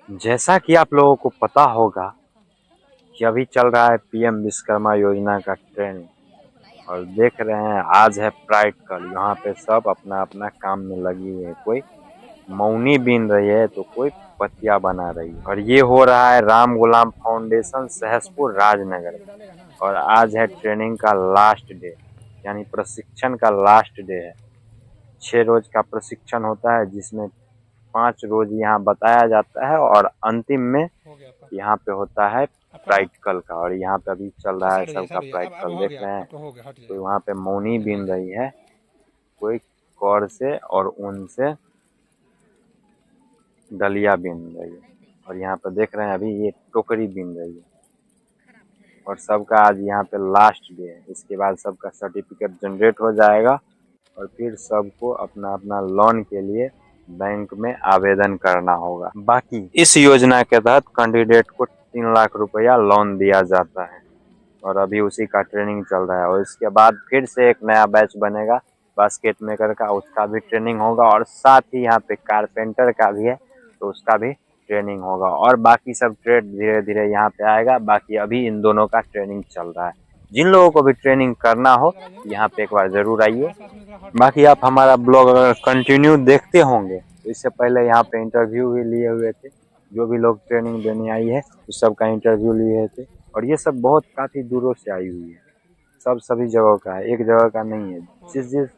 जैसा कि आप लोगों को पता होगा कि अभी चल रहा है पीएम विश्वकर्मा योजना का ट्रेनिंग, और देख रहे हैं आज है प्राइड कल। यहाँ पे सब अपना अपना काम में लगी हुई है। कोई मौनी बीन रही है तो कोई पतिया बना रही है। और ये हो रहा है राम गुलाम फाउंडेशन सहसपुर राजनगर में। और आज है ट्रेनिंग का लास्ट डे, यानी प्रशिक्षण का लास्ट डे है। 6 रोज का प्रशिक्षण होता है, जिसमें 5 रोज यहाँ बताया जाता है और अंतिम में यहाँ पे होता है प्रैक्टिकल का। और यहाँ पे अभी चल रहा है सबका प्रैक्टिकल, देख रहे हैं। तो वहाँ पे मौनी बीन रही है, कोई कौर से और ऊन से डलिया बीन रही है। और यहाँ पे देख रहे हैं अभी ये टोकरी बीन रही है। और सबका आज यहाँ पे लास्ट डे है। इसके बाद सबका सर्टिफिकेट जनरेट हो जाएगा और फिर सबको अपना अपना लोन के लिए बैंक में आवेदन करना होगा। बाकी इस योजना के तहत कैंडिडेट को 3 लाख रुपया लोन दिया जाता है और अभी उसी का ट्रेनिंग चल रहा है। और इसके बाद फिर से एक नया बैच बनेगा बास्केट मेकर का, उसका भी ट्रेनिंग होगा। और साथ ही यहाँ पे कारपेंटर का भी है, तो उसका भी ट्रेनिंग होगा। और बाकी सब ट्रेड धीरे धीरे यहाँ पे आएगा। बाकी अभी इन दोनों का ट्रेनिंग चल रहा है। जिन लोगों को भी ट्रेनिंग करना हो यहाँ पे एक बार जरूर आइए। बाकी आप हमारा ब्लॉग अगर कंटिन्यू देखते होंगे तो इससे पहले यहाँ पे इंटरव्यू भी लिए हुए थे। जो भी लोग ट्रेनिंग देने आई है उस सब का इंटरव्यू लिए थे। और ये सब बहुत काफी दूरों से आई हुई है। सब सभी जगह का है, एक जगह का नहीं है। जिस जिस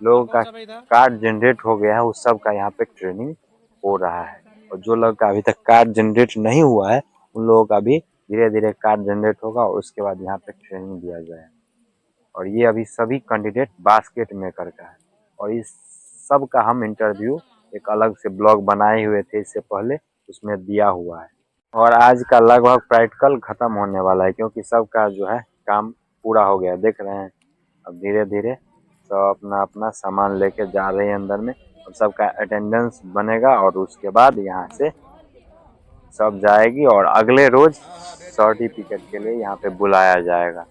लोगों का कार्ड जनरेट हो गया है उस सब का यहाँ पे ट्रेनिंग हो रहा है। और जो लोग का अभी तक कार्ड जनरेट नहीं हुआ है उन लोगों का भी धीरे धीरे कार्ड जनरेट होगा और उसके बाद यहाँ पे ट्रेनिंग दिया जाएगा। और ये अभी सभी कैंडिडेट बास्केट मेकर का है। और इस सब का हम इंटरव्यू एक अलग से ब्लॉग बनाए हुए थे इससे पहले, उसमें दिया हुआ है। और आज का लगभग प्रैक्टिकल खत्म होने वाला है, क्योंकि सबका जो है काम पूरा हो गया। देख रहे हैं अब धीरे धीरे सब अपना अपना सामान लेके जा रहे हैं अंदर में। और सबका अटेंडेंस बनेगा और उसके बाद यहाँ से सब जाएगी और अगले रोज सर्टिफिकेट के लिए यहाँ पे बुलाया जाएगा।